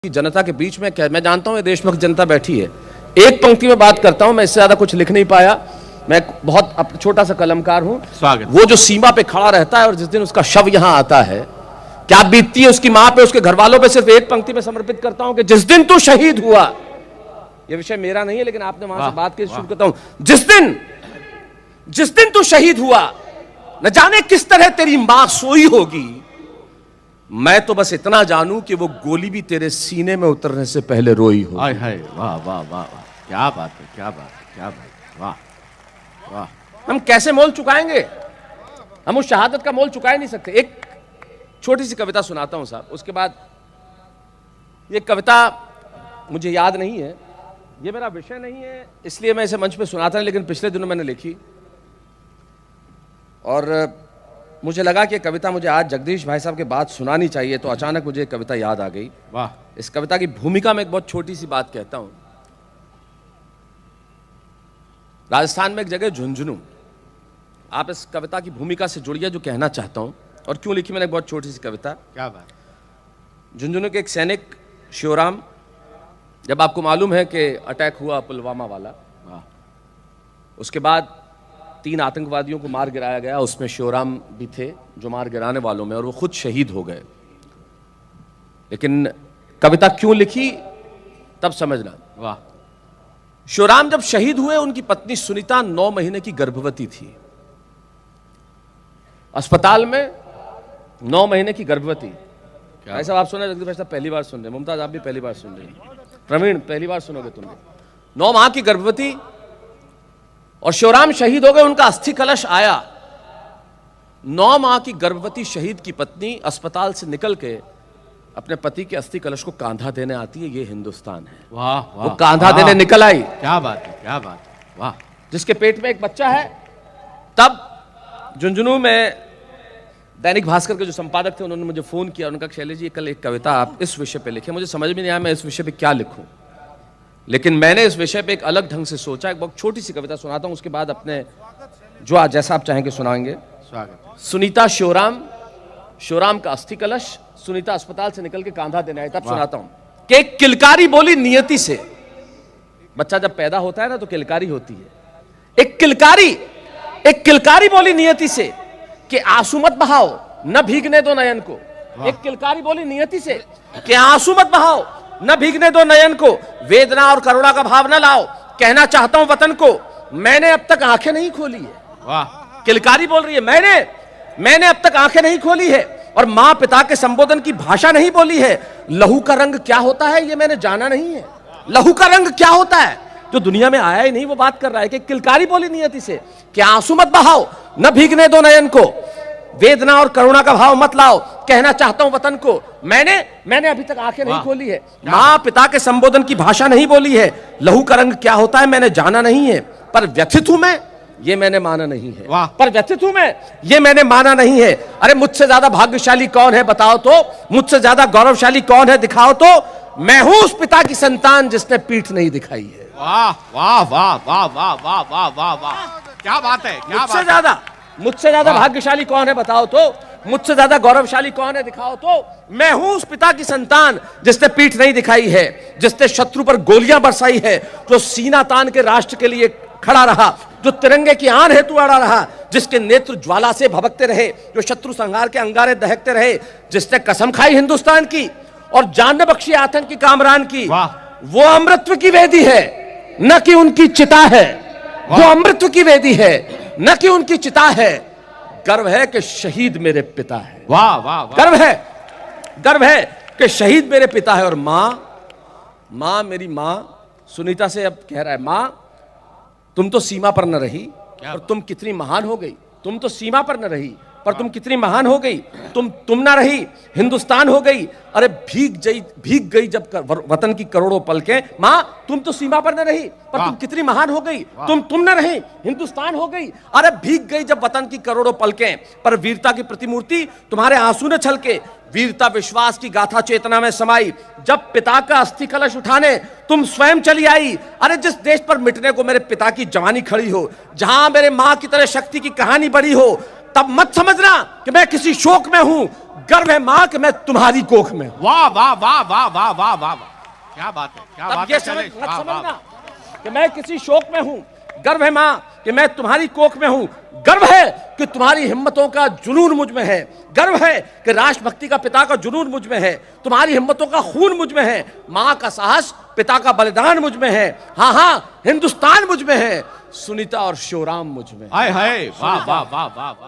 की जनता के बीच में मैं जानता हूं ये देशभक्त जनता बैठी है। एक पंक्ति में बात करता हूं, मैं इससे ज्यादा कुछ लिख नहीं पाया। मैं बहुत छोटा सा कलमकार हूं। स्वागत। वो जो सीमा पे खड़ा रहता है और जिस दिन उसका शव यहां आता है, क्या बीतती है उसकी मां पे, उसके घर वालों पे, सिर्फ एक पंक्ति में समर्पित करता हूं कि जिस दिन तू शहीद हुआ, यह विषय मेरा नहीं है लेकिन आपने वहां से बात की, शुरू करता हूं। जिस दिन तू शहीद हुआ, न जाने किस तरह तेरी मां सोई होगी, मैं तो बस इतना जानूं कि वो गोली भी तेरे सीने में उतरने से पहले रोई हो। हाय हाय, वाह वाह वाह वाह, क्या बात है, क्या बात है, क्या बात है, वाह वाह। हम कैसे मोल चुकाएंगे? हम उस शहादत का मोल चुका ही नहीं सकते। एक छोटी सी कविता सुनाता हूं साहब, उसके बाद ये कविता मुझे याद नहीं है, ये मेरा विषय नहीं है इसलिए मैं इसे मंच पे सुनाता नहीं, लेकिन पिछले दिनों मैंने लिखी और मुझे लगा कि कविता मुझे आज जगदीश भाई साहब के बाद सुनानी चाहिए, तो अचानक मुझे एक कविता याद आ गई। वाह। इस कविता की भूमिका में एक बहुत छोटी सी बात कहता हूं। राजस्थान में एक जगह झुंझुनू, आप इस कविता की भूमिका से जुड़िए जो कहना चाहता हूं, और क्यों लिखी मैंने एक बहुत छोटी सी कविता। क्या बात। झुंझुनू के एक सैनिक शिवराम, जब आपको मालूम है कि अटैक हुआ पुलवामा वाला, उसके बाद 3 आतंकवादियों को मार गिराया गया, उसमें शिवराम भी थे जो मार गिराने वालों में, और वो खुद शहीद हो गए। लेकिन कविता क्यों लिखी तब समझना। वाह। शिवराम जब शहीद हुए, उनकी पत्नी सुनीता 9 महीने की गर्भवती थी, अस्पताल में 9 महीने की गर्भवती। ऐसा आप सुना? जगदीश भाई साहब पहली बार सुन रहे, मुमताज आप भी पहली बार सुन रहे, प्रवीण पहली बार सुनोगे तुम। 9 माह की गर्भवती, और शिवराम शहीद हो गए, उनका अस्थि कलश आया। 9 माह की गर्भवती शहीद की पत्नी अस्पताल से निकल के अपने पति के अस्थि कलश को कांधा देने आती है। ये हिंदुस्तान है। वाह वाह। वो कांधा देने निकल आई। क्या बात है, क्या बात है, वाह। जिसके पेट में एक बच्चा है। तब झुंझुनू में दैनिक भास्कर के जो संपादक थे, उन्होंने मुझे फोन किया, उन्होंने कहा शैलेश जी कल एक कविता आप इस विषय पे लिखे। मुझे समझ में नहीं आया मैं इस विषय पे क्या लिखूं, लेकिन मैंने इस विषय पे एक अलग ढंग से सोचा। एक बहुत छोटी सी कविता सुनाता हूं, उसके बाद अपने जो आज जैसा आप चाहेंगे सुनाएंगे। स्वागत। सुनीता शिवराम का अस्थि कलश, सुनीता अस्पताल से निकल के कांधा देने आई। तब सुनाता हूं कि एक किलकारी बोली नियति से। बच्चा जब पैदा होता है ना तो किलकारी होती है। एक किलकारी बोली नियति से कि आंसू मत बहाओ, न भीगने दो नयन को। एक किलकारी बोली नियति से कि आंसू मत बहाओ, न भीगने दो नयन को, वेदना और करुणा का भाव न लाओ, कहना चाहता हूं वतन को, मैंने अब तक आंखें नहीं खोली है। वाह। किलकारी बोल रही है, मैंने अब तक आंखें नहीं खोली है, और मां पिता के संबोधन की भाषा नहीं बोली है। लहू का रंग क्या होता है ये मैंने जाना नहीं है। लहू का रंग क्या होता है जो दुनिया में आया ही नहीं, वो बात कर रहा है कि किलकारी बोली नियति से कि आंसू मत बहाओ, न भीगने दो नयन को, वेदना और करुणा का भाव मत लाओ, कहना चाहता हूं वतन को, मैंने अभी तक आंखें नहीं खोली है। मां पिता के संबोधन की भाषा नहीं बोली है। लहू का रंग क्या होता है मैंने जाना नहीं है, पर व्यथित हूं मैं, ये मैंने माना नहीं है। पर व्यथित हूं मैं, ये मैंने माना नहीं है। अरे मुझसे ज्यादा भाग्यशाली कौन है बताओ तो, मुझसे ज्यादा गौरवशाली कौन है दिखाओ तो, मैं हूं उस पिता की संतान जिसने पीठ नहीं दिखाई है। वाह वाह वाह वाह वाह वाह वाह वाह वाह, क्या बात है, क्या बात है। मुझसे ज्यादा भाग्यशाली कौन है बताओ तो, मुझसे ज्यादा गौरवशाली कौन है दिखाओ तो, मैं हूं उस पिता की संतान जिसने पीठ नहीं दिखाई है, जिसने शत्रु पर गोलियां बरसाई है, जो सीना तान के राष्ट्र के लिए खड़ा रहा, जो तिरंगे की आन हेतु अड़ा रहा, जिसके नेत्र ज्वाला से भभकते रहे, जो शत्रु संहार के अंगारे दहकते रहे, जिसने कसम खाई हिंदुस्तान की और जान बख्शी आतंक की कामरान की। वो अमृतत्व की वेदी है, न कि उनकी चिता है। वो अमृतत्व की वेदी है, न कि उनकी चिता है। गर्व है कि शहीद मेरे पिता है। वाह वाह। गर्व है कि शहीद मेरे पिता है। और मां मेरी मां सुनीता से अब कह रहा है, मां तुम तो सीमा पर न रही और तुम कितनी महान हो गई। तुम तो सीमा पर न रही पर तुम कितनी महान हो गई। तुम ना रही हिंदुस्तान हो गई। अरे भीग गई जब वतन की करोड़ों पलकें। मां तुम तो सीमा पर न रही पर तुम कितनी महान हो गई। तुम ना रही हिंदुस्तान हो गई। अरे भीग गई जब वतन की करोड़ों पलकें, पर वीरता की प्रतिमूर्ति तुम्हारे आंसू ने छलके। वीरता विश्वास की गाथा चेतना में समाई, जब पिता का अस्थि कलश उठाने तुम स्वयं चली आई। अरे जिस देश पर मिटने को मेरे पिता की जवानी खड़ी हो, जहां मेरे मां की तरह शक्ति की कहानी बड़ी हो, तब मत समझना कि मैं किसी शोक में हूं। गर्व है मां कि मैं तुम्हारी कोख में हूं। वाह वाह वाह वाह वाह वाह वाह, क्या बात है, क्या तब बात ये है, समझ चले, मत वाह, वाह, समझना कि मैं किसी शोक में हूं। गर्व है मां कि मैं तुम्हारी कोख में हूं। गर्व है कि तुम्हारी हिम्मतों का जुनून मुझ में है। गर्व है कि राष्ट्रभक्ति का पिता का जुनून मुझ में है। तुम्हारी हिम्मतों का खून मुझ में है। मां का साहस, पिता का बलिदान मुझ में है। हाँ हाँ, हिंदुस्तान मुझ में है। सुनीता और शिवराम मुझ में। हाय हाय, वाह वाह वाह वाह वाह।